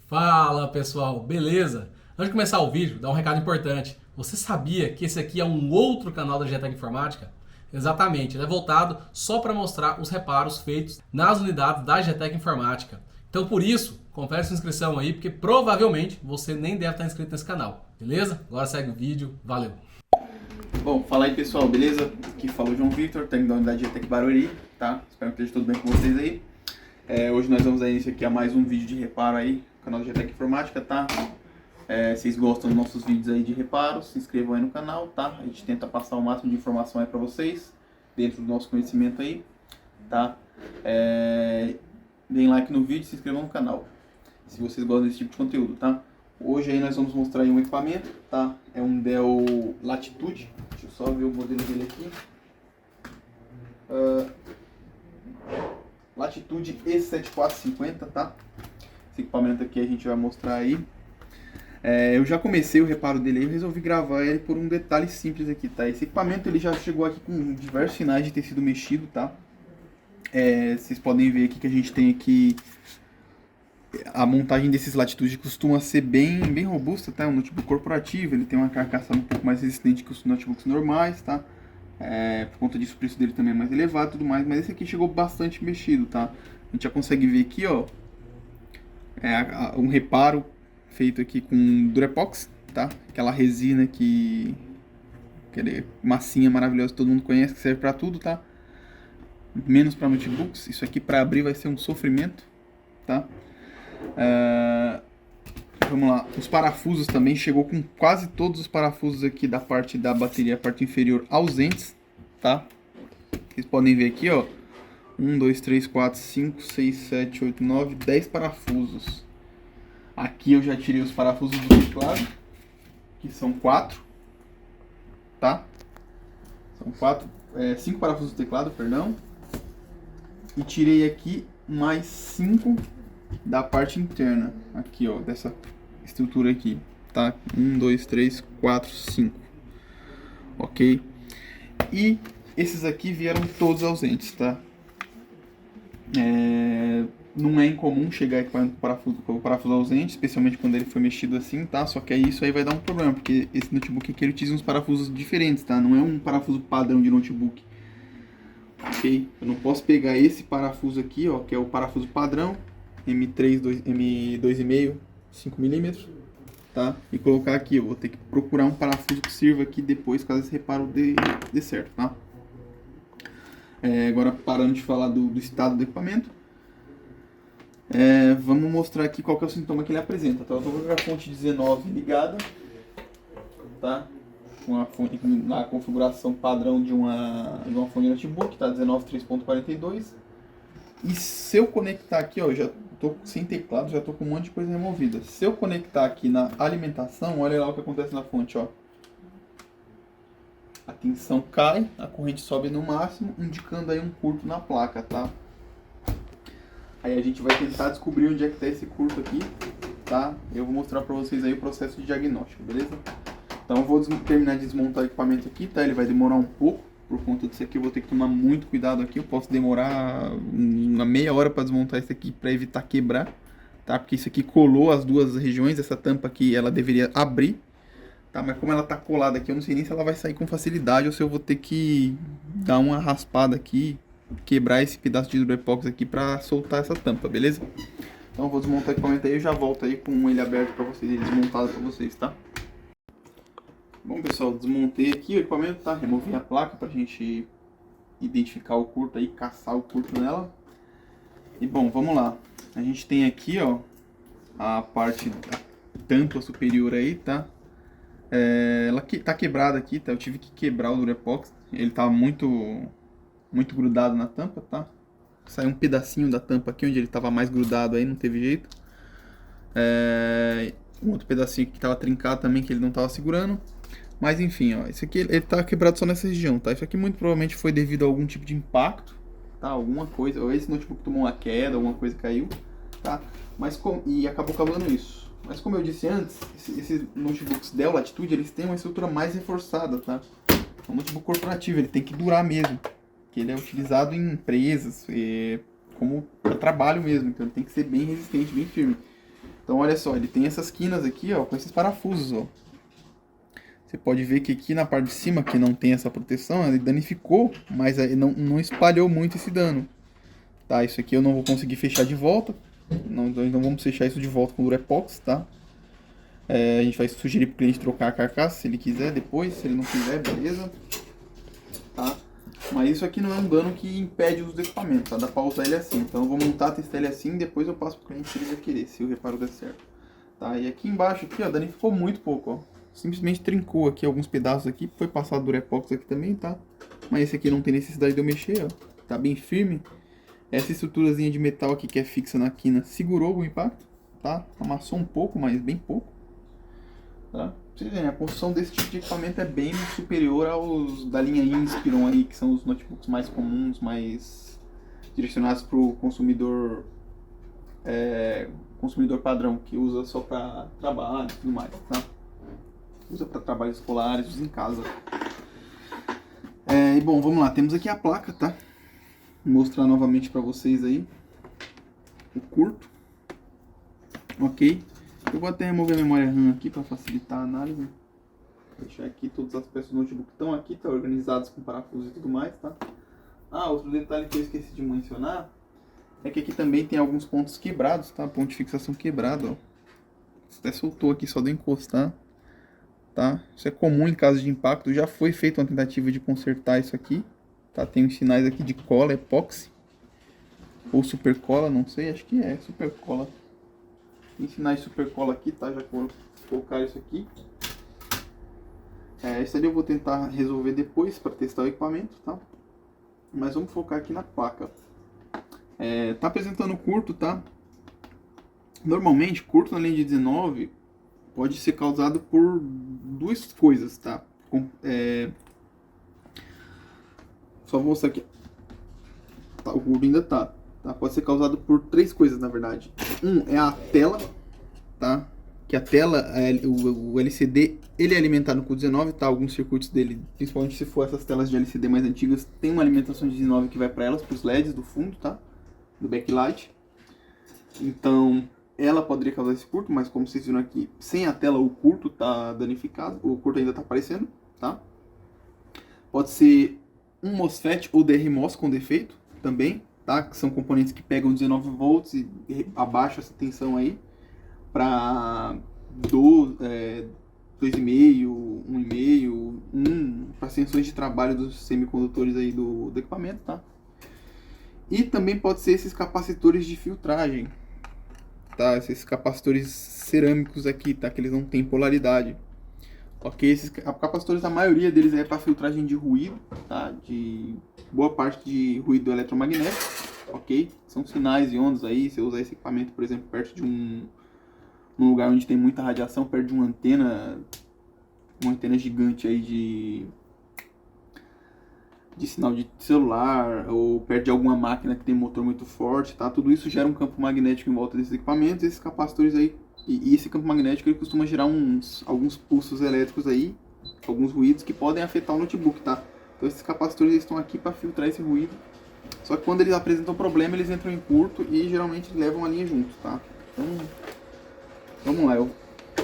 Fala pessoal, beleza? Antes de começar o vídeo, dá um recado importante. Você sabia que esse aqui é um outro canal da GTEC Informática? Exatamente, ele é voltado só para mostrar os reparos feitos nas unidades da GTEC Informática. Então por isso, confere sua inscrição aí, porque provavelmente você nem deve estar inscrito nesse canal, beleza? Agora segue o vídeo, valeu! Bom, fala aí pessoal, beleza? Aqui fala o João Victor, técnico da unidade GTEC Barueri, tá? Espero que esteja tudo bem com vocês aí. Hoje nós vamos dar início aqui a mais um vídeo de reparo aí, no canal da GTEC Informática, tá? Vocês gostam dos nossos vídeos aí de reparo, se inscrevam aí no canal, tá? A gente tenta passar o máximo de informação aí pra vocês, dentro do nosso conhecimento aí, tá? Deem like no vídeo e se inscrevam no canal, se vocês gostam desse tipo de conteúdo, tá? Hoje aí nós vamos mostrar aí um equipamento, tá? É um Dell Latitude, deixa eu só ver o modelo dele aqui. Latitude E7450, tá? Esse equipamento aqui a gente vai mostrar aí. Eu já comecei o reparo dele aí, eu resolvi gravar ele por um detalhe simples aqui, tá? Esse equipamento ele já chegou aqui com diversos sinais de ter sido mexido, tá? Vocês podem ver aqui que a gente tem aqui a montagem desses Latitude costuma ser bem robusta, tá? É um notebook corporativo, ele tem uma carcaça um pouco mais resistente que os notebooks normais, tá? Por conta disso o preço dele também é mais elevado e tudo mais, mas esse aqui chegou bastante mexido, tá? A gente já consegue ver aqui, ó, um reparo feito aqui com Durepox, tá? Aquela resina aquela massinha maravilhosa que todo mundo conhece, que serve pra tudo, tá? Menos pra notebooks, isso aqui pra abrir vai ser um sofrimento, tá? Vamos lá, os parafusos também, chegou com quase todos os parafusos aqui da parte da bateria, a parte inferior, ausentes, tá? Vocês podem ver aqui, ó, 1, 2, 3, 4, 5, 6, 7, 8, 9, 10 parafusos. Aqui eu já tirei os parafusos do teclado, que são 4, tá? São 5 parafusos do teclado, perdão. E tirei aqui mais 5 da parte interna, aqui ó, dessa estrutura aqui, tá? 1, 2, 3, 4, 5, ok? E esses aqui vieram todos ausentes, tá? Não é incomum chegar com o parafuso ausente, especialmente quando ele foi mexido assim, tá? Só que isso aí vai dar um problema, porque esse notebook aqui ele utiliza uns parafusos diferentes, tá? Não é um parafuso padrão de notebook, ok? Eu não posso pegar esse parafuso aqui, ó, que é o parafuso padrão, M3, M2,5, 5mm, tá? E colocar aqui, eu vou ter que procurar um parafuso que sirva aqui depois, caso esse reparo dê certo, tá? Agora parando de falar do estado do equipamento, vamos mostrar aqui qual que é o sintoma que ele apresenta, tá? Eu estou com a fonte 19 ligada, tá? Na configuração padrão de uma fonte notebook, tá? 19.3.42. E se eu conectar aqui, ó, eu já tô sem teclado, já tô com um monte de coisa removida. Se eu conectar aqui na alimentação, olha lá o que acontece na fonte, ó. A tensão cai, a corrente sobe no máximo, indicando aí um curto na placa, tá? Aí a gente vai tentar descobrir onde é que tá esse curto aqui, tá? Eu vou mostrar pra vocês aí o processo de diagnóstico, beleza? Então eu vou terminar de desmontar o equipamento aqui, tá? Ele vai demorar um pouco. Por conta disso aqui eu vou ter que tomar muito cuidado aqui. Eu posso demorar uma meia hora para desmontar isso aqui para evitar quebrar, tá? Porque isso aqui colou as duas regiões. Essa tampa aqui ela deveria abrir, tá? Mas como ela tá colada aqui, eu não sei nem se ela vai sair com facilidade ou se eu vou ter que dar uma raspada aqui, quebrar esse pedaço de Durepox aqui para soltar essa tampa, beleza? Então eu vou desmontar o equipamento aí e eu já volto aí com ele aberto para vocês, ele desmontado para vocês, tá? Bom pessoal, desmontei aqui o equipamento, tá? Removi a placa pra gente identificar o curto aí, caçar o curto nela. E bom, vamos lá. A gente tem aqui, ó, a parte da tampa superior aí, tá? Ela tá quebrada aqui, tá? Eu tive que quebrar o Durepox. Ele tá muito grudado na tampa, tá? Saiu um pedacinho da tampa aqui, onde ele tava mais grudado aí, não teve jeito. Um outro pedacinho que tava trincado também, que ele não tava segurando. Mas enfim, ó, esse aqui ele tá quebrado só nessa região, tá? Isso aqui muito provavelmente foi devido a algum tipo de impacto, tá? Alguma coisa, ou esse notebook tomou uma queda, alguma coisa caiu, tá? E acabou causando isso. Mas como eu disse antes, esses notebooks Dell Latitude, eles têm uma estrutura mais reforçada, tá? É um notebook corporativo, ele tem que durar mesmo. Que ele é utilizado em empresas, como para trabalho mesmo, então ele tem que ser bem resistente, bem firme. Então olha só, ele tem essas quinas aqui, ó, com esses parafusos, ó. Você pode ver que aqui na parte de cima, que não tem essa proteção, ele danificou, mas aí não espalhou muito esse dano. Tá, isso aqui eu não vou conseguir fechar de volta. Então vamos fechar isso de volta com Durepox, tá? A gente vai sugerir pro cliente trocar a carcaça, se ele quiser depois, se ele não quiser, beleza. Tá? Mas isso aqui não é um dano que impede o uso do equipamento, tá? Dá pra usar ele assim. Então eu vou montar, testar ele assim, depois eu passo pro cliente se ele vai querer, se o reparo der certo. Tá? E aqui embaixo, aqui, ó, danificou muito pouco, ó. Simplesmente trincou aqui alguns pedaços aqui, foi passado Durepox aqui também, tá? Mas esse aqui não tem necessidade de eu mexer, ó. Tá bem firme. Essa estruturazinha de metal aqui que é fixa na quina segurou o impacto, tá? Amassou um pouco, mas bem pouco. Tá? Pra vocês verem, a construção desse tipo de equipamento é bem superior aos da linha Inspiron aí, que são os notebooks mais comuns, mais direcionados para o consumidor, consumidor padrão, que usa só para trabalho e tudo mais, tá? Usa para trabalhos escolares, usa em casa. E bom, vamos lá, temos aqui a placa, tá? Vou mostrar novamente para vocês aí o curto. Ok? Eu vou até remover a memória RAM aqui para facilitar a análise. Vou deixar aqui todas as peças do notebook estão aqui, tá organizadas com parafusos e tudo mais, tá? Outro detalhe que eu esqueci de mencionar é que aqui também tem alguns pontos quebrados, tá? Ponto de fixação quebrado, ó. Até soltou aqui só de encostar, tá? Isso é comum em caso de impacto. Já foi feita uma tentativa de consertar isso aqui, tá? Tem os sinais aqui de cola, epóxi ou super cola, não sei, acho que é super cola. Tem sinais de super cola aqui, tá? Já colocar isso aqui. Isso ali eu vou tentar resolver depois para testar o equipamento, tá? Mas vamos focar aqui na placa. Tá apresentando curto, tá? Normalmente, curto na linha de 19 pode ser causado por duas coisas, tá? Só vou mostrar aqui. Tá, o curto ainda tá. Pode ser causado por três coisas, na verdade. É a tela, tá? Que a tela, o LCD, ele é alimentado com 19, tá? Alguns circuitos dele, principalmente se for essas telas de LCD mais antigas, tem uma alimentação de 19 que vai para elas, para os LEDs do fundo, tá? Do backlight. Então, ela poderia causar esse curto, mas como vocês viram aqui, sem a tela o curto tá danificado, o curto ainda tá aparecendo, tá? Pode ser um MOSFET ou DRMOS com defeito também, tá? Que são componentes que pegam 19 volts e abaixam essa tensão aí para 2,5, 1,5, para tensões de trabalho dos semicondutores aí do equipamento, tá? E também pode ser esses capacitores de filtragem, tá? Esses capacitores cerâmicos aqui, tá? Que eles não têm polaridade. Ok, esses capacitores, a maioria deles é para filtragem de ruído, tá? De boa parte de ruído eletromagnético, ok? São sinais e ondas aí, se eu usar esse equipamento, por exemplo, perto de num lugar onde tem muita radiação, perto de uma antena gigante aí de sinal de celular, ou perto de alguma máquina que tem motor muito forte, tá? Tudo isso gera um campo magnético em volta desses equipamentos, esses capacitores aí, e esse campo magnético ele costuma gerar alguns pulsos elétricos aí, alguns ruídos que podem afetar o notebook, tá? Então esses capacitores eles estão aqui para filtrar esse ruído, só que quando eles apresentam problema eles entram em curto e geralmente levam a linha junto, tá? Então, vamos lá,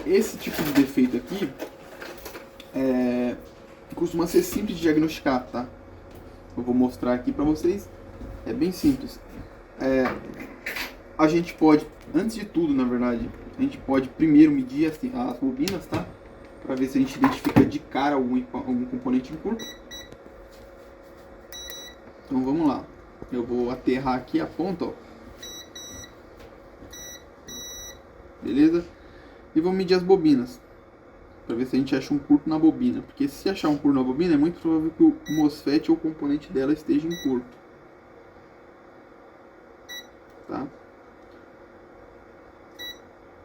esse tipo de defeito aqui costuma ser simples de diagnosticar, tá? Eu vou mostrar aqui pra vocês, é bem simples. A gente pode, antes de tudo na verdade, a gente pode primeiro medir as bobinas, tá? Pra ver se a gente identifica de cara algum componente em curto. Então vamos lá, eu vou aterrar aqui a ponta, ó. Beleza? E vou medir as bobinas, para ver se a gente acha um curto na bobina, porque se achar um curto na bobina é muito provável que o MOSFET ou o componente dela esteja em curto, tá?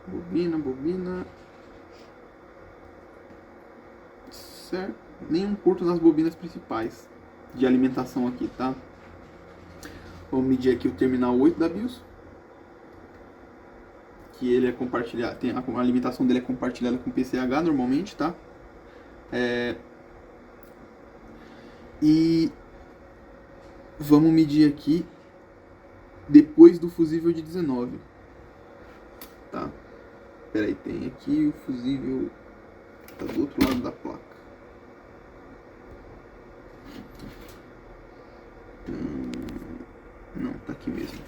Bobina, certo? Nenhum curto nas bobinas principais de alimentação aqui, tá? Vamos medir aqui o terminal 8 da BIOS, que ele é compartilhado, a alimentação dele é compartilhada com PCH normalmente, tá? E vamos medir aqui depois do fusível de 19, tá? Pera aí, tem aqui o fusível, tá do outro lado da placa. Não, tá aqui mesmo.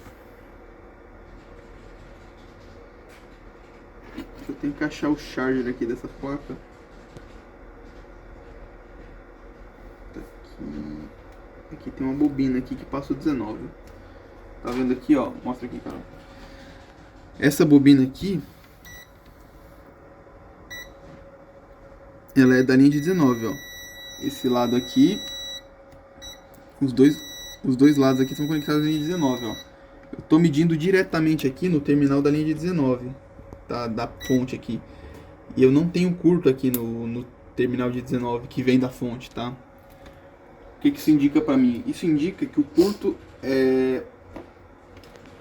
Eu tenho que achar o charger aqui dessa placa. Tá aqui. Aqui tem uma bobina aqui que passa o 19. Tá vendo aqui, ó? Mostra aqui, cara. Essa bobina aqui, ela é da linha de 19, ó. Esse lado aqui, os dois lados aqui são conectados à linha de 19, ó. Eu tô medindo diretamente aqui no terminal da linha de 19, tá? Da fonte aqui. E eu não tenho curto aqui no terminal de 19 que vem da fonte, tá? O que isso indica pra mim? Isso indica que o curto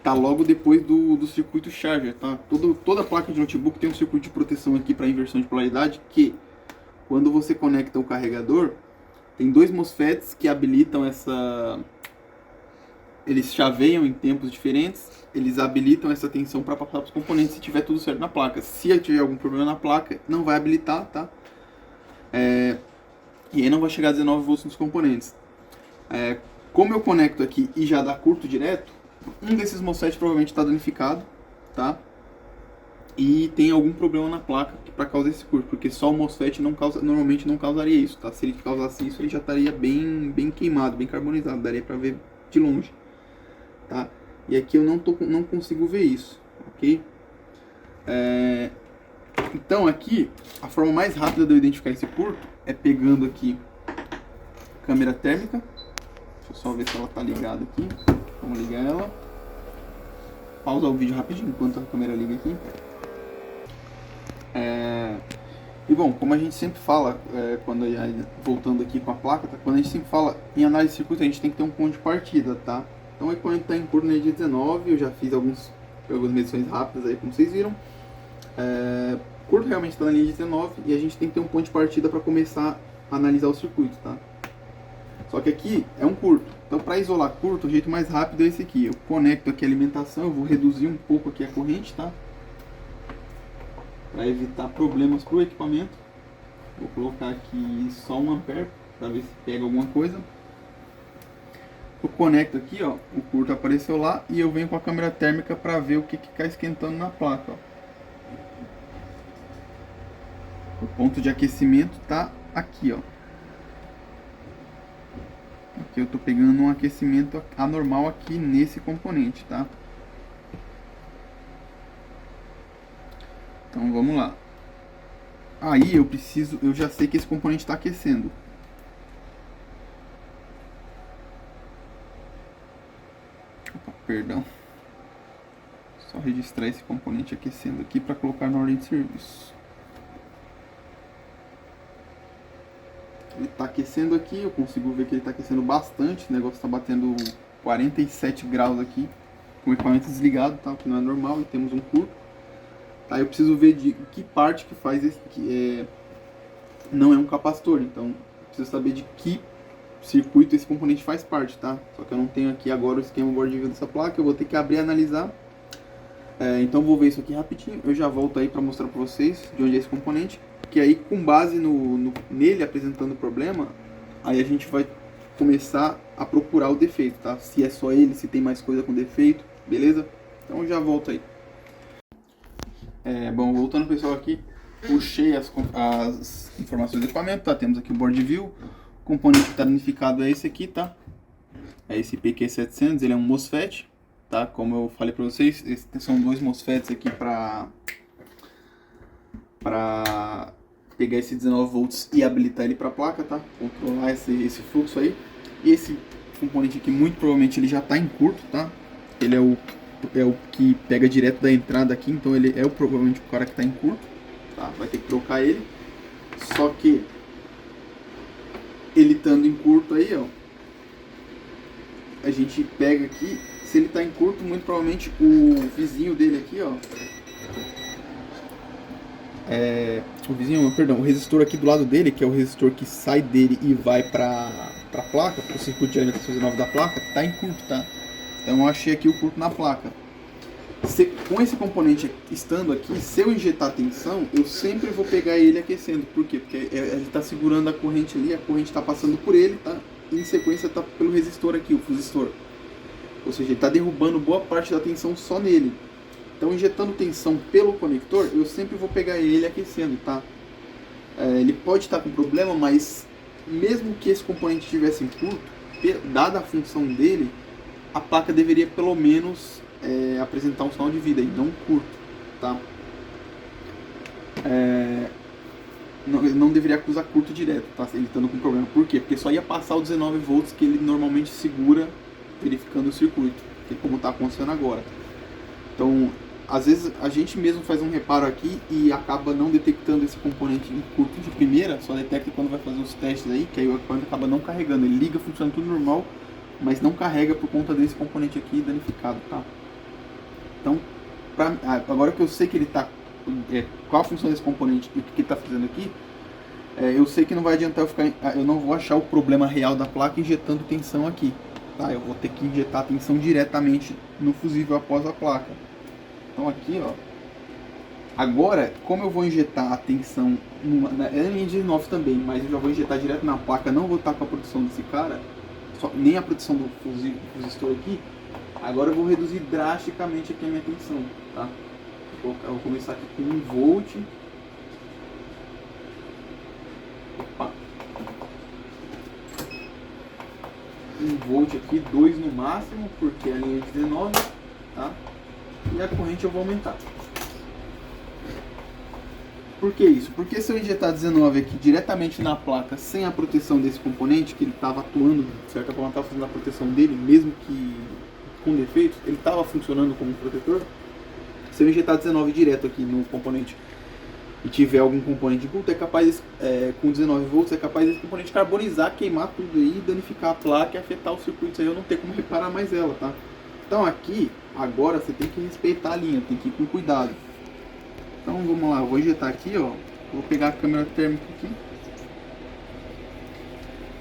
tá logo depois do circuito charger, tá? Toda placa de notebook tem um circuito de proteção aqui para inversão de polaridade, que quando você conecta o carregador, tem dois MOSFETs que habilitam essa... Eles chaveiam em tempos diferentes, eles habilitam essa tensão para passar para os componentes se tiver tudo certo na placa. Se tiver algum problema na placa, não vai habilitar, tá? E aí não vai chegar a 19 volts nos componentes. Como eu conecto aqui e já dá curto direto, um desses MOSFET provavelmente está danificado, tá? E tem algum problema na placa para causar esse curto, porque só o MOSFET normalmente não causaria isso, tá? Se ele causasse isso, ele já estaria bem queimado, bem carbonizado, daria para ver de longe, tá? E aqui eu não consigo ver isso, ok? Então aqui, a forma mais rápida de eu identificar esse curto é pegando aqui a câmera térmica. Deixa eu só ver se ela tá ligada aqui. Vamos ligar ela. Pausa o vídeo rapidinho enquanto a câmera liga aqui. E bom, como a gente sempre fala, voltando aqui com a placa, tá? Quando a gente sempre fala em análise de circuito, a gente tem que ter um ponto de partida, tá? Então o equipamento está em curto na de 19, eu já fiz algumas medições rápidas aí, como vocês viram. Curto realmente está na linha de 19 e a gente tem que ter um ponto de partida para começar a analisar o circuito, tá? Só que aqui é um curto, então para isolar curto, o jeito mais rápido é esse aqui. Eu conecto aqui a alimentação, eu vou reduzir um pouco aqui a corrente, tá? Para evitar problemas para o equipamento. Vou colocar aqui só 1 ampere para ver se pega alguma coisa. Eu conecto aqui, ó, o curto apareceu lá e eu venho com a câmera térmica para ver o que está esquentando na placa, ó. O ponto de aquecimento tá aqui, ó. Aqui eu tô pegando um aquecimento anormal aqui nesse componente, tá? Então vamos lá. Aí eu já sei que esse componente está aquecendo. Opa, perdão. Só registrar esse componente aquecendo aqui para colocar na ordem de serviço. Ele está aquecendo aqui, eu consigo ver que ele está aquecendo bastante. O negócio está batendo 47 graus aqui, com o equipamento desligado, tá? O que não é normal, e temos um curto. Tá, eu preciso ver de que parte que faz esse, não é um capacitor, então eu preciso saber de que circuito esse componente faz parte, tá? Só que eu não tenho aqui agora o esquema board view dessa placa, eu vou ter que abrir e analisar. Então vou ver isso aqui rapidinho, eu já volto aí para mostrar para vocês de onde é esse componente. Que aí, com base nele apresentando o problema, aí a gente vai começar a procurar o defeito, tá? Se é só ele, se tem mais coisa com defeito, beleza? Então já volto aí. Bom, voltando pessoal aqui, puxei as informações do equipamento, tá? Temos aqui o board view, o componente que está danificado é esse aqui, tá? É esse PQ700, ele é um MOSFET, tá? Como eu falei para vocês, são dois MOSFETs aqui para pegar esse 19 volts e habilitar ele para a placa, tá? Controlar esse fluxo aí. E esse componente aqui, muito provavelmente, ele já está em curto, tá? Ele é o que pega direto da entrada aqui, então ele é provavelmente o cara que está em curto, tá? Vai ter que trocar ele. Só que ele estando em curto aí, ó, a gente pega aqui, se ele está em curto, muito provavelmente o vizinho dele aqui, ó, o resistor aqui do lado dele, que é o resistor que sai dele e vai para a placa, para o circuito de alimentação 19 da placa, tá em curto, tá? Então eu achei aqui o curto na placa. Com esse componente estando aqui, se eu injetar tensão, eu sempre vou pegar ele aquecendo. Por quê? Porque ele está segurando a corrente ali, a corrente está passando por ele, tá? E em sequência está pelo resistor aqui, o fusistor. Ou seja, ele está derrubando boa parte da tensão só nele. Então, injetando tensão pelo conector, eu sempre vou pegar ele aquecendo, tá? Ele pode estar com problema, mas mesmo que esse componente estivesse em curto, dada a função dele, a placa deveria pelo menos apresentar um sinal de vida, e não curto, tá? Não deveria acusar curto direto, tá? Ele estando com problema. Por quê? Porque só ia passar os 19 volts que ele normalmente segura verificando o circuito, que é como está acontecendo agora. Então, às vezes a gente mesmo faz um reparo aqui e acaba não detectando esse componente em curto de primeira, só detecta quando vai fazer os testes aí, que aí o equipamento acaba não carregando. Ele liga, funciona tudo normal, mas não carrega por conta desse componente aqui danificado, tá? Então, agora que eu sei que ele está, qual a função desse componente e o que ele está fazendo aqui, eu sei que não vai adiantar eu não vou achar o problema real da placa injetando tensão aqui, tá? Eu vou ter que injetar tensão diretamente no fusível após a placa. Então aqui, ó, agora, como eu vou injetar a tensão na linha de 19 também, mas eu já vou injetar direto na placa, não vou estar com a proteção desse cara, nem a proteção do fusistor aqui. Agora eu vou reduzir drasticamente aqui a minha tensão, tá? Eu vou começar aqui com 1 volt. Opa. 1 volt aqui, 2 no máximo, porque a linha é 19, tá? E a corrente eu vou aumentar. Por que isso? Porque se eu injetar 19 aqui diretamente na placa, sem a proteção desse componente, que ele estava atuando, de certa forma estava fazendo a proteção dele, mesmo que com defeitos, ele estava funcionando como protetor. Se eu injetar 19 direto aqui no componente e tiver algum componente de curto, é capaz, com 19 volts, é capaz desse componente carbonizar, queimar tudo aí, danificar a placa e afetar o circuito, aí eu não ter como reparar mais ela, tá? Então aqui, agora você tem que respeitar a linha, tem que ir com cuidado. Então vamos lá, eu vou injetar aqui, ó. Vou pegar a câmera térmica aqui.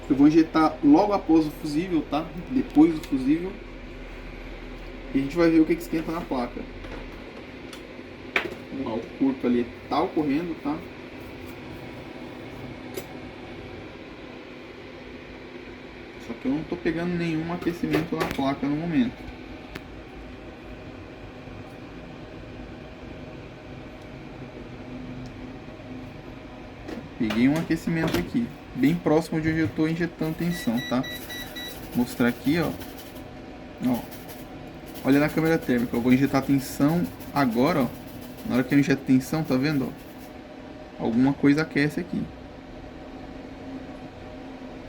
Eu vou injetar logo após o fusível, tá? Depois do fusível. E a gente vai ver o que esquenta na placa. Vamos lá, o curto ali tá ocorrendo, tá? Só que eu não tô pegando nenhum aquecimento na placa no momento. Peguei um aquecimento aqui, bem próximo de onde eu estou injetando tensão, tá? Vou mostrar aqui, ó. Olha na câmera térmica, eu vou injetar tensão agora, ó. Na hora que eu injeto tensão, tá vendo, ó? Alguma coisa aquece aqui.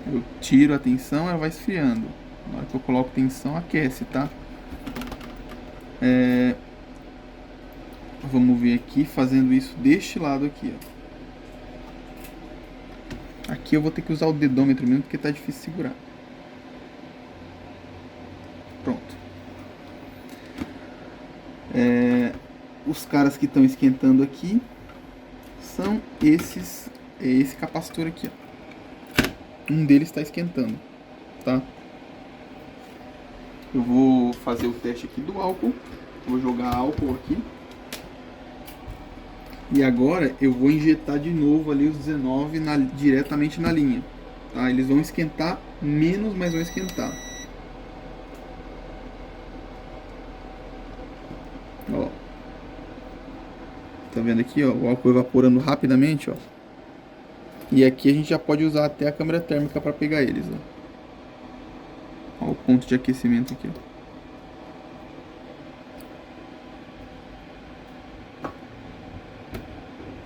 Eu tiro a tensão, ela vai esfriando. Na hora que eu coloco tensão, aquece, tá? Vamos ver aqui, fazendo isso deste lado aqui, ó. Aqui eu vou ter que usar o dedômetro mesmo, porque tá difícil segurar. Pronto. Os caras que estão esquentando aqui são esse capacitor aqui, ó. Um deles está esquentando, tá? Eu vou fazer o teste aqui do álcool. Vou jogar álcool aqui. E agora eu vou injetar de novo ali os 19 diretamente na linha, tá? Eles vão esquentar menos, mas vão esquentar. Ó. Tá vendo aqui, ó, o álcool evaporando rapidamente, ó. E aqui a gente já pode usar até a câmera térmica para pegar eles, ó. Ó o ponto de aquecimento aqui, ó.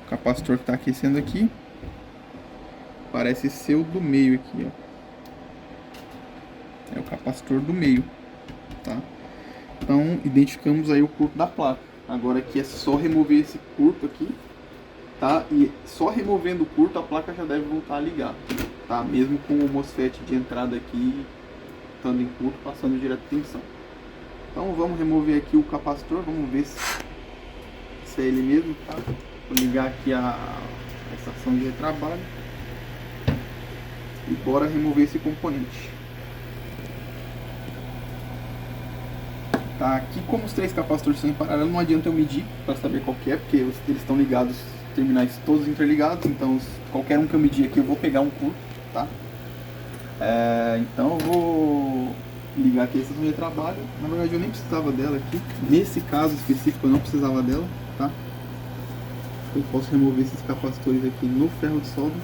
O capacitor que está aquecendo aqui parece ser o do meio aqui, ó. É o capacitor do meio, tá? Então identificamos aí o curto da placa. Agora aqui é só remover esse curto aqui, tá? E só removendo o curto a placa já deve voltar a ligar, tá? Mesmo com o MOSFET de entrada aqui estando em curto, passando direto tensão. Então vamos remover aqui o capacitor, vamos ver se é ele mesmo, tá? Vou ligar aqui a estação de retrabalho e bora remover esse componente. Tá, aqui como os 3 capacitores são em paralelo, não adianta eu medir para saber qual que é, porque eles estão ligados, terminais todos interligados, então qualquer um que eu medir aqui eu vou pegar um curto, tá? Então eu vou ligar aqui a estação de trabalho. Na verdade eu nem precisava dela aqui, nesse caso específico eu não precisava dela, tá? Eu posso remover esses capacitores aqui no ferro de solda.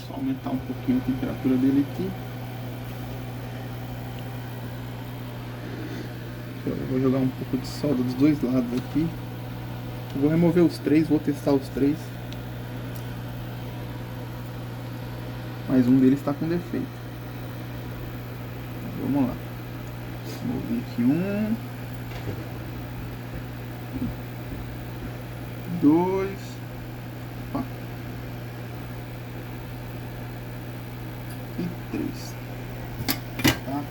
Só aumentar um pouquinho a temperatura dele aqui. Eu vou jogar um pouco de solda dos dois lados aqui. Eu vou remover os 3, vou testar os 3. Mas um deles está com defeito. Vamos lá. Remover aqui um. 2. Opa. E 3. Tá?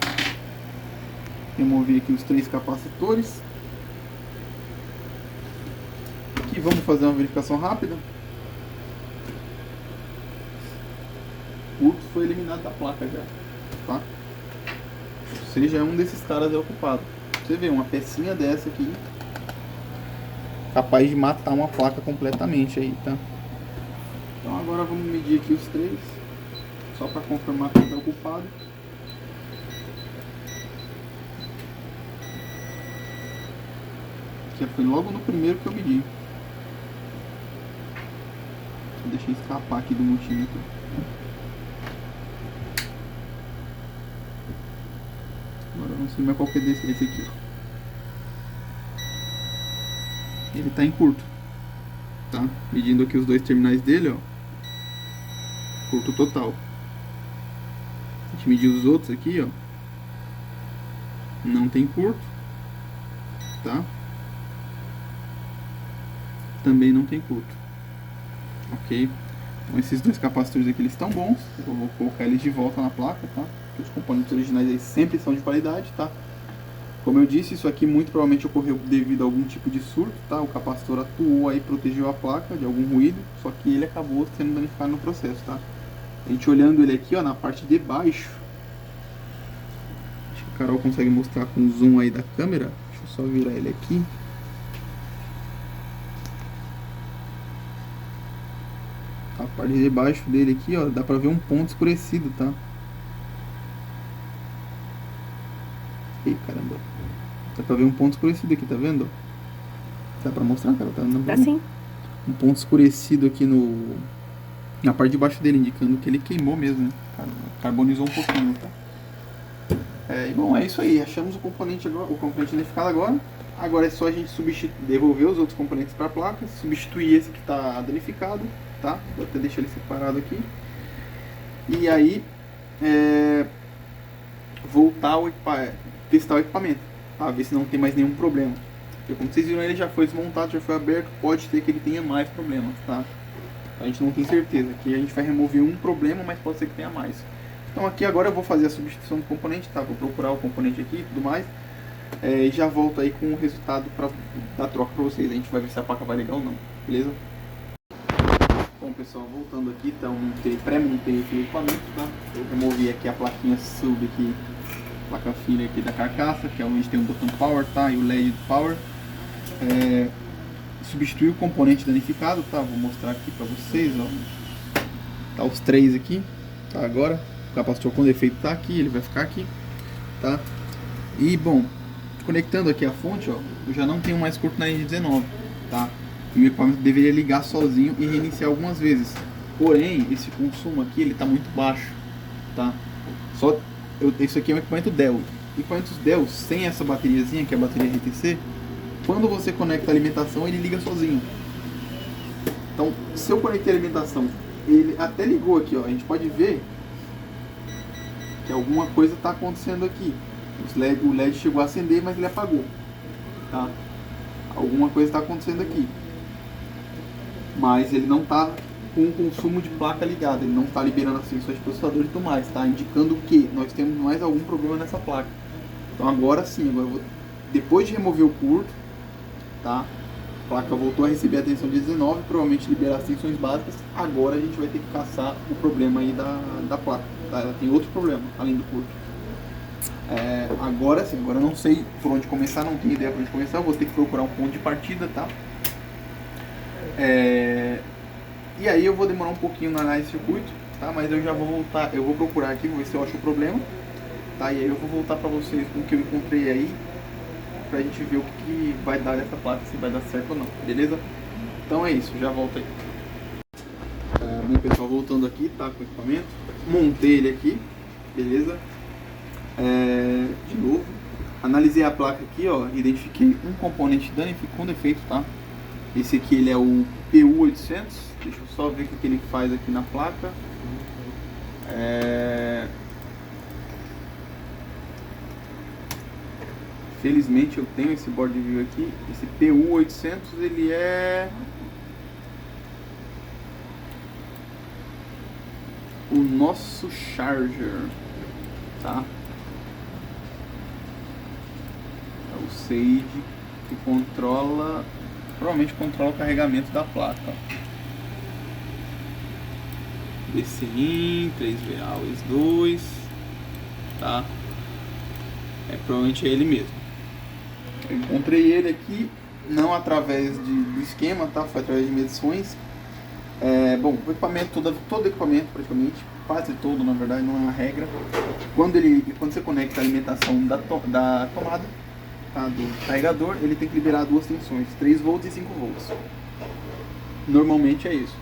Remover aqui os 3 capacitores. Aqui vamos fazer uma verificação rápida. O curto foi eliminado da placa já, tá? Ou seja, um desses caras é ocupado. Você vê, uma pecinha dessa aqui capaz de matar uma placa completamente aí, tá? Então agora vamos medir aqui os 3, só para confirmar que está ocupado. Que foi logo no primeiro que eu medi. Deixa eu escapar aqui do multímetro. Agora eu não sei mais qual que é esse aqui. Ele está em curto, tá? Medindo aqui os 2 terminais dele, ó. Curto total. A gente mediu os outros aqui, ó. Não tem curto, tá? Também não tem curto. Ok? Então esses 2 capacitores aqui eles estão bons. Eu vou colocar eles de volta na placa, tá? Porque os componentes originais aí sempre são de qualidade, tá? Como eu disse, isso aqui muito provavelmente ocorreu devido a algum tipo de surto, tá? O capacitor atuou aí, protegeu a placa de algum ruído, só que ele acabou sendo danificado no processo, tá? A gente olhando ele aqui, ó, na parte de baixo, acho que a Carol consegue mostrar com o zoom aí da câmera. Deixa eu só virar ele aqui. A parte de baixo dele aqui, ó, dá pra ver um ponto escurecido, tá? Ih, caramba. Dá pra ver um ponto escurecido aqui, tá vendo? Dá pra mostrar, cara? Tá dando assim? Um ponto escurecido aqui na parte de baixo dele, indicando que ele queimou mesmo, né? Carbonizou um pouquinho, tá? E bom, é isso aí. Achamos o componente danificado agora. Agora é só a gente devolver os outros componentes para a placa, substituir esse que está danificado, tá? Vou até deixar ele separado aqui. E aí, voltar testar o equipamento, tá? Ver se não tem mais nenhum problema. Porque como vocês viram, ele já foi desmontado, já foi aberto, pode ser que ele tenha mais problemas, tá? A gente não tem certeza. Aqui a gente vai remover um problema, mas pode ser que tenha mais. Então aqui agora eu vou fazer a substituição do componente, tá? Vou procurar o componente aqui e tudo mais. E já volto aí com o resultado da troca para vocês. A gente vai ver se a placa vai ligar ou não, beleza? Bom pessoal, voltando aqui, então pré-montei aqui o equipamento, tá? Eu removi aqui a plaquinha sub aqui, placa filha aqui da carcaça, que é onde tem o botão power, tá? E o LED do power. Substituir o componente danificado, tá? Vou mostrar aqui para vocês, ó. Tá os 3 aqui, tá? Agora o capacitor com defeito tá aqui, ele vai ficar aqui, tá? E bom, conectando aqui a fonte, ó, eu já não tenho mais curto na RJ19, tá? E o equipamento deveria ligar sozinho e reiniciar algumas vezes. Porém, esse consumo aqui, ele tá muito baixo, tá? Isso aqui é um equipamento Dell. Equipamentos Dell, sem essa bateriazinha, que é a bateria RTC, quando você conecta a alimentação, ele liga sozinho. Então, se eu conectei a alimentação, ele até ligou aqui, ó, a gente pode ver que alguma coisa está acontecendo aqui. O LED chegou a acender, mas ele apagou, tá? Alguma coisa está acontecendo aqui, mas ele não está com o consumo de placa ligado, ele não está liberando as tensões de processador e tudo mais, tá? Indicando que nós temos mais algum problema nessa placa. Então agora sim, depois de remover o curto, tá? A placa voltou a receber a tensão de 19, provavelmente liberar as tensões básicas. Agora a gente vai ter que caçar o problema aí da placa, tá? Ela tem outro problema além do curto. Agora sim, agora eu não sei por onde começar, não tenho ideia por onde começar, eu vou ter que procurar um ponto de partida, tá? E aí eu vou demorar um pouquinho na análise de circuito, tá? Mas eu já vou voltar, eu vou procurar aqui, vou ver se eu acho o problema, tá? E aí eu vou voltar pra vocês com o que eu encontrei aí, pra gente ver o que vai dar dessa placa, se vai dar certo ou não, beleza? Então é isso, já volto aí. Bom pessoal, voltando aqui, tá, com o equipamento, montei ele aqui, beleza? De novo, analisei a placa aqui, ó, identifiquei um componente com defeito, tá? Esse aqui ele é o PU800, deixa eu só ver o que ele faz aqui na placa. Felizmente eu tenho esse board view aqui. Esse PU800 ele é o nosso charger, tá? É o Sage que controla, provavelmente controla o carregamento da placa. DC-in, 3VA, OS2, tá? Provavelmente é ele mesmo. Eu encontrei ele aqui, não através do esquema, tá? Foi através de medições. Bom, o equipamento, todo equipamento praticamente, quase todo na verdade, não é uma regra. Quando você conecta a alimentação da tomada, tá, do carregador, ele tem que liberar duas tensões, 3 volts e 5 volts. Normalmente é isso.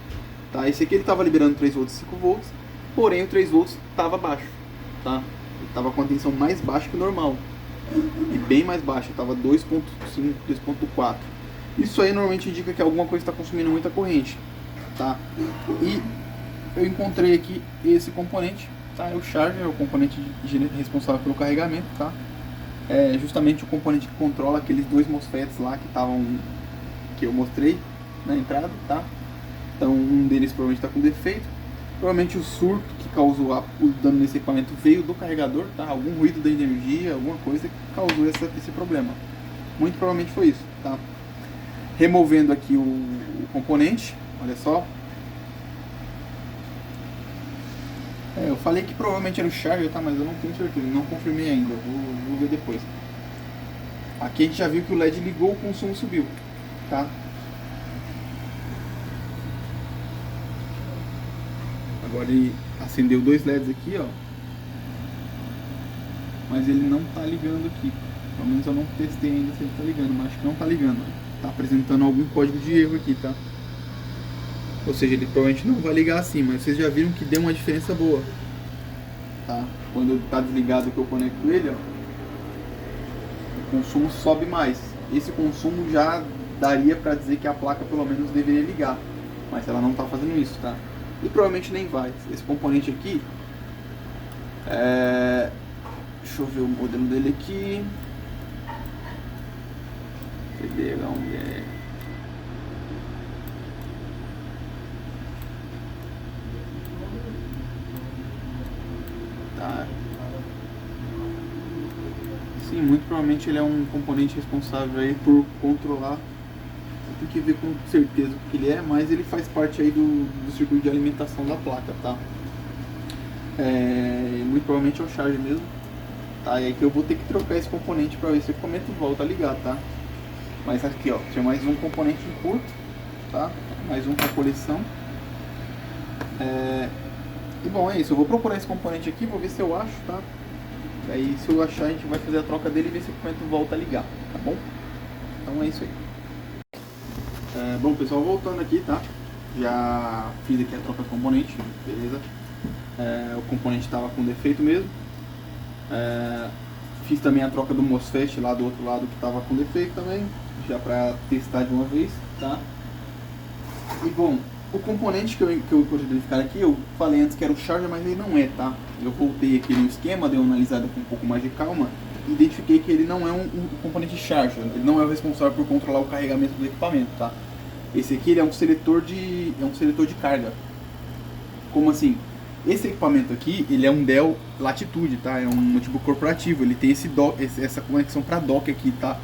Tá? Esse aqui ele estava liberando 3 volts e 5 volts, porém o 3 volts estava baixo. Tá? Ele estava com a tensão mais baixa que o normal. E bem mais baixa, estava 2.5, 2.4. Isso aí normalmente indica que alguma coisa está consumindo muita corrente. Tá? E eu encontrei aqui esse componente, tá? É o charger, é o componente responsável pelo carregamento, tá? É justamente o componente que controla aqueles dois MOSFETs lá que eu mostrei na entrada, tá? Então um deles provavelmente está com defeito. Provavelmente o surto que causou o dano nesse equipamento veio do carregador, tá? Algum ruído da energia, alguma coisa que causou esse problema. Muito provavelmente foi isso, tá? Removendo aqui o componente, olha só. Eu falei que provavelmente era o charger, tá? Mas eu não tenho certeza, não confirmei ainda, vou ver depois. Aqui a gente já viu que o LED ligou, o consumo subiu, tá? Agora ele acendeu dois LEDs aqui, ó. Mas ele não tá ligando aqui. Pelo menos eu não testei ainda se ele tá ligando, mas acho que não tá ligando. Tá apresentando algum código de erro aqui, tá? Ou seja, ele provavelmente não vai ligar assim, mas vocês já viram que deu uma diferença boa. Tá? Quando tá desligado que eu conecto ele, ó, o consumo sobe mais. Esse consumo já daria pra dizer que a placa pelo menos deveria ligar. Mas ela não tá fazendo isso, tá? E provavelmente nem vai. Esse componente aqui, deixa eu ver o modelo dele aqui. CDH1BR. Tá. Sim, muito provavelmente ele é um componente responsável aí por controlar. Tem que ver com certeza o que ele é, mas ele faz parte aí do circuito de alimentação da placa, tá? Muito provavelmente é o charge mesmo, tá? E aí que eu vou ter que trocar esse componente para ver se o equipamento volta a ligar, tá? Mas aqui, ó, tinha mais um componente em curto, tá? Mais um para coleção. E bom, é isso. Eu vou procurar esse componente aqui, vou ver se eu acho, tá? E aí, se eu achar, a gente vai fazer a troca dele e ver se o equipamento volta a ligar, tá bom? Então é isso aí. Bom pessoal, voltando aqui, tá? Já fiz aqui a troca de componente, beleza? O componente estava com defeito mesmo. Fiz também a troca do MOSFET lá do outro lado que estava com defeito também, já para testar de uma vez, tá? E bom, o componente que eu pude identificar aqui, eu falei antes que era o charger, mas ele não é, tá? Eu voltei aqui no esquema, dei uma analisada com um pouco mais de calma, e identifiquei que ele não é um componente charger, ele não é o responsável por controlar o carregamento do equipamento, tá? Esse aqui ele é um seletor de carga. Como assim? Esse equipamento aqui, ele é um Dell Latitude, tá? É um notebook corporativo, ele tem essa conexão para dock aqui, tá?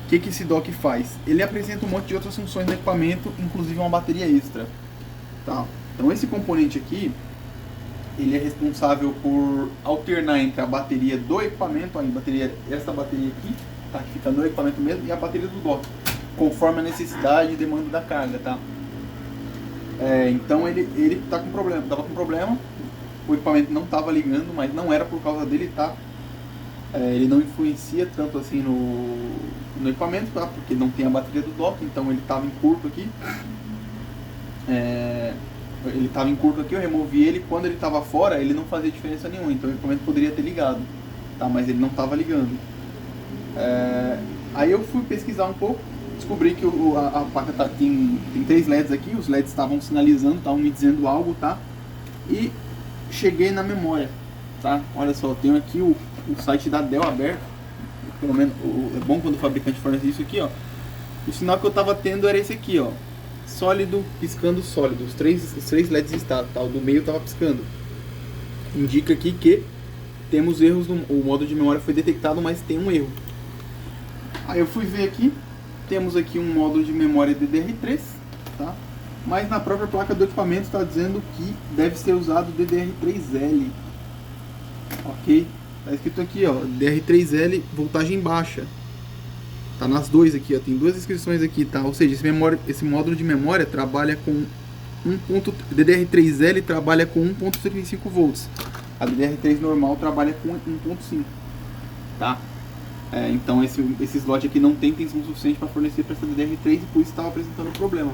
O que esse dock faz? Ele apresenta um monte de outras funções no equipamento, inclusive uma bateria extra, tá? Então esse componente aqui, ele é responsável por alternar entre a bateria do equipamento, essa bateria aqui, tá, que fica no equipamento mesmo, e a bateria do dock, conforme a necessidade e demanda da carga, tá? Então ele tá com problema, tava com problema, o equipamento não estava ligando, mas não era por causa dele, tá? Ele não influencia tanto assim no equipamento, tá? Porque não tem a bateria do dock, então ele estava em curto aqui. Ele estava em curto aqui, eu removi ele. Quando ele estava fora, ele não fazia diferença nenhuma, então o equipamento poderia ter ligado, tá? Mas ele não estava ligando. Aí eu fui pesquisar um pouco, descobri que a placa tem 3 LEDs aqui, os LEDs estavam sinalizando, estavam me dizendo algo, tá? E cheguei na memória, tá? Olha só, eu tenho aqui o site da Dell aberto, pelo menos é bom quando o fabricante fornece isso aqui, ó. O sinal que eu tava tendo era esse aqui, ó, sólido piscando sólido, os três LEDs em estado, tá? O do meio tava piscando. Indica aqui que temos erros, o modo de memória foi detectado, mas tem um erro. Aí eu fui ver aqui, temos aqui um módulo de memória DDR3, tá? Mas na própria placa do equipamento está dizendo que deve ser usado DDR3L, ok? Está escrito aqui, ó, DDR3L voltagem baixa. Tá nas duas aqui, ó, tem 2 inscrições aqui, tá? Ou seja, esse módulo de memória trabalha com DDR3L trabalha com 1.35 volts. A DDR3 normal trabalha com 1.5, tá? Então esse slot aqui não tem tensão suficiente para fornecer para essa DDR3 e por isso estava apresentando problema.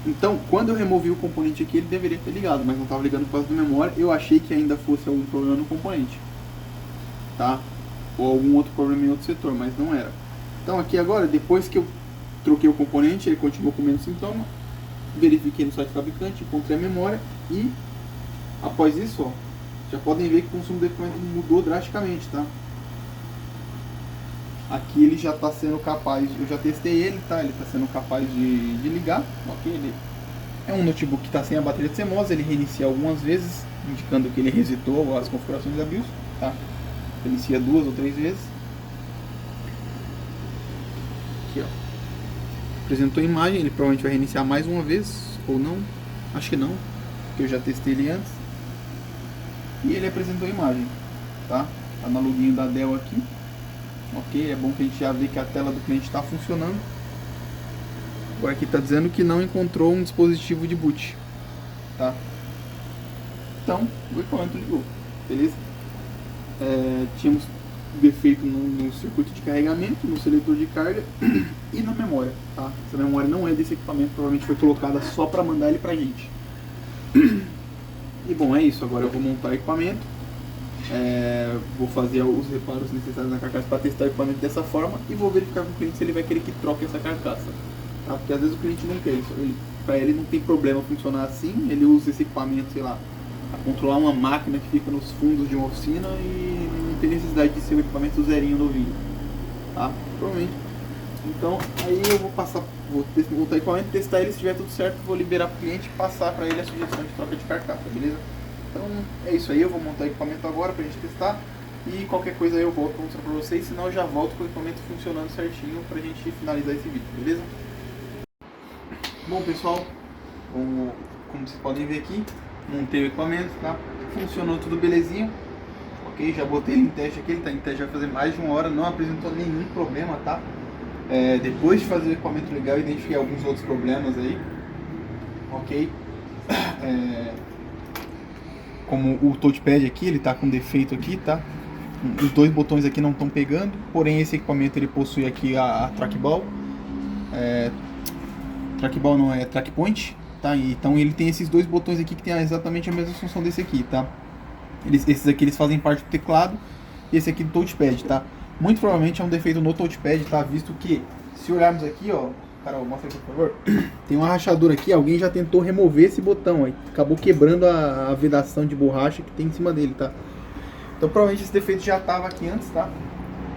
Então, quando eu removi o componente aqui, ele deveria ter ligado, mas não estava ligando por causa da memória. Eu achei que ainda fosse algum problema no componente, tá? Ou algum outro problema em outro setor, mas não era. Então aqui agora, depois que eu troquei o componente, ele continuou com menos sintoma. Verifiquei no site do fabricante, encontrei a memória e após isso, ó, já podem ver que o consumo do equipamento mudou drasticamente, tá? Aqui ele já está sendo capaz, eu já testei ele, tá? Ele está sendo capaz de ligar, ok? Ele é um notebook que está sem a bateria de CMOS, ele reinicia algumas vezes, indicando que ele resetou as configurações da BIOS, tá? Reinicia 2 ou 3 vezes. Aqui, ó. Apresentou a imagem, ele provavelmente vai reiniciar mais uma vez, ou não, acho que não, porque eu já testei ele antes. E ele apresentou a imagem, tá? Tá no loginho da Dell aqui. Ok, é bom que a gente já vê que a tela do cliente está funcionando. Agora aqui está dizendo que não encontrou um dispositivo de boot, tá? Então, o equipamento ligou, beleza? Tínhamos defeito no circuito de carregamento, no seletor de carga e na memória, tá? Essa memória não é desse equipamento, provavelmente foi colocada só para mandar ele pra gente. E bom, é isso. Agora eu vou montar o equipamento. Vou fazer os reparos necessários na carcaça para testar o equipamento dessa forma e vou verificar com o cliente se ele vai querer que troque essa carcaça, tá? Porque às vezes o cliente não quer isso, para ele não tem problema funcionar assim, ele usa esse equipamento, sei lá, para controlar uma máquina que fica nos fundos de uma oficina e não tem necessidade de ser um equipamento zerinho novinho, tá? Provavelmente. Então aí eu vou montar o equipamento, testar ele, se tiver tudo certo, vou liberar para o cliente e passar para ele a sugestão de troca de carcaça, beleza? Então é isso aí, eu vou montar o equipamento agora pra gente testar e qualquer coisa aí eu volto pra mostrar pra vocês, senão eu já volto com o equipamento funcionando certinho pra gente finalizar esse vídeo, beleza? Bom pessoal, como vocês podem ver aqui, montei o equipamento, tá? Funcionou tudo belezinha, ok? Já botei ele em teste aqui, ele tá em teste já vai fazer mais de 1 hora, não apresentou nenhum problema, tá? Depois de fazer o equipamento legal, eu identifiquei alguns outros problemas aí, ok? Como o touchpad aqui, ele tá com defeito aqui, tá? Os 2 botões aqui não estão pegando, porém esse equipamento ele possui aqui a trackball. Trackball não é trackpoint, tá? Então ele tem esses 2 botões aqui que tem exatamente a mesma função desse aqui, tá? Esses aqui eles fazem parte do teclado e esse aqui do touchpad, tá? Muito provavelmente é um defeito no touchpad, tá? Visto que, se olharmos aqui, ó, Carol, mostra aqui, por favor. Tem uma rachadura aqui, alguém já tentou remover esse botão aí. Acabou quebrando a vedação de borracha que tem em cima dele, tá? Então provavelmente esse defeito já estava aqui antes, tá?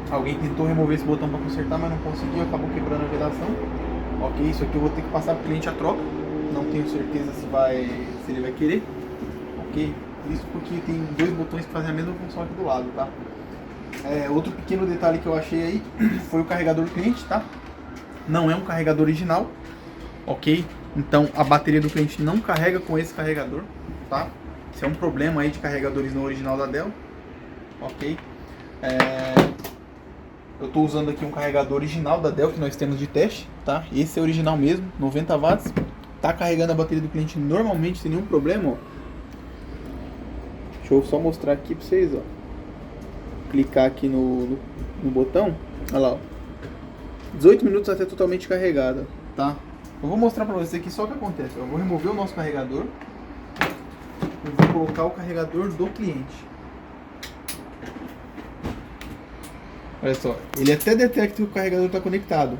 Alguém tentou remover esse botão para consertar, mas não conseguiu, acabou quebrando a vedação. Ok, isso aqui eu vou ter que passar para o cliente a troca. Não tenho certeza se ele vai querer. Ok, isso porque tem 2 botões que fazem a mesma função aqui do lado, tá? Outro pequeno detalhe que eu achei aí foi o carregador do cliente, tá? Não é um carregador original, ok? Então a bateria do cliente não carrega com esse carregador, tá? Isso é um problema aí de carregadores no original da Dell, ok? Eu estou usando aqui um carregador original da Dell que nós temos de teste, tá? Esse é original mesmo, 90 watts. Tá carregando a bateria do cliente normalmente sem nenhum problema, ó. Deixa eu só mostrar aqui para vocês, ó. Clicar aqui no botão, olha lá, ó. 18 minutos até totalmente carregada, tá? Eu vou mostrar para vocês aqui só o que acontece. Eu vou remover o nosso carregador. Eu vou colocar o carregador do cliente. Olha só, ele até detecta que o carregador está conectado.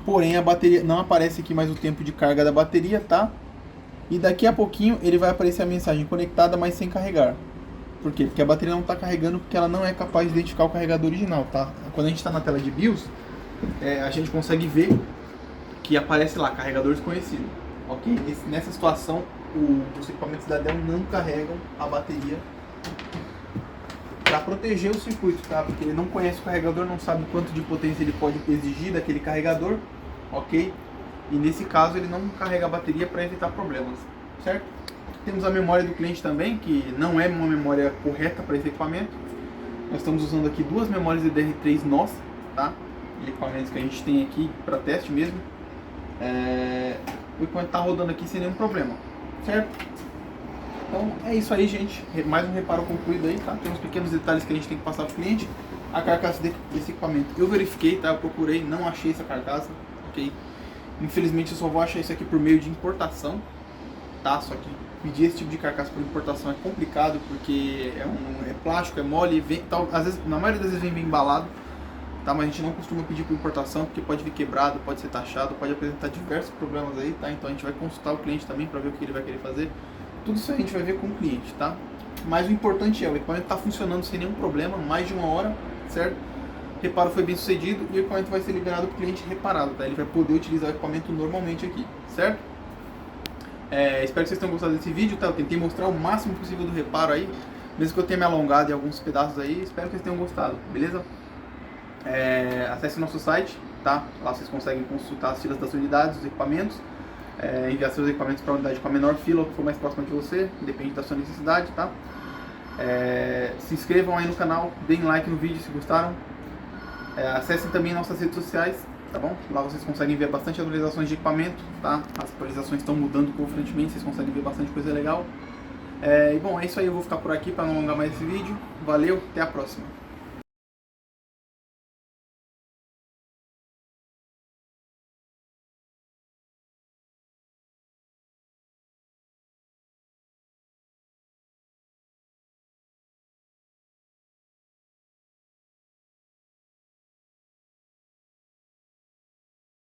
Porém, a bateria não aparece aqui mais o tempo de carga da bateria, tá? E daqui a pouquinho ele vai aparecer a mensagem conectada, mas sem carregar. Por quê? Porque a bateria não está carregando porque ela não é capaz de identificar o carregador original, tá? Quando a gente está na tela de BIOS, a gente consegue ver que aparece lá, carregador desconhecido. Ok? Nessa situação, os equipamentos da Dell não carregam a bateria para proteger o circuito, tá? Porque ele não conhece o carregador, não sabe quanto de potência ele pode exigir daquele carregador, ok? E nesse caso ele não carrega a bateria para evitar problemas, certo? Temos a memória do cliente também, que não é uma memória correta para esse equipamento. Nós estamos usando aqui duas memórias DDR3 NOS, tá? De equipamentos que a gente tem aqui para teste mesmo. O equipamento está rodando aqui sem nenhum problema, certo? Então é isso aí, gente. Mais um reparo concluído aí, tá? Tem uns pequenos detalhes que a gente tem que passar para o cliente. A carcaça desse equipamento eu verifiquei, tá? Eu procurei, não achei essa carcaça, ok? Infelizmente eu só vou achar isso aqui por meio de importação, tá? Só que pedir esse tipo de carcaça por importação é complicado, porque é plástico, é mole, vem, tal, às vezes, na maioria das vezes vem bem embalado, tá? Mas a gente não costuma pedir por importação, porque pode vir quebrado, pode ser taxado, pode apresentar diversos problemas aí, tá? Então a gente vai consultar o cliente também para ver o que ele vai querer fazer. Tudo isso a gente vai ver com o cliente, tá? Mas o importante é, o equipamento está funcionando sem nenhum problema, mais de 1 hora, certo? O reparo foi bem sucedido e o equipamento vai ser liberado para o cliente reparado, tá? Ele vai poder utilizar o equipamento normalmente aqui, certo? Espero que vocês tenham gostado desse vídeo, tá? Eu tentei mostrar o máximo possível do reparo aí, mesmo que eu tenha me alongado em alguns pedaços aí, espero que vocês tenham gostado, beleza? Acesse o nosso site, tá? Lá vocês conseguem consultar as filas das unidades, dos equipamentos, enviar seus equipamentos para a unidade com a menor fila, ou que for mais próxima de você, depende da sua necessidade, tá? Se inscrevam aí no canal, deem like no vídeo se gostaram. Acessem também nossas redes sociais, tá bom? Lá vocês conseguem ver bastante atualizações de equipamento, tá? As atualizações estão mudando constantemente, vocês conseguem ver bastante coisa legal. E bom, é isso aí, eu vou ficar por aqui para não alongar mais esse vídeo. Valeu, até a próxima!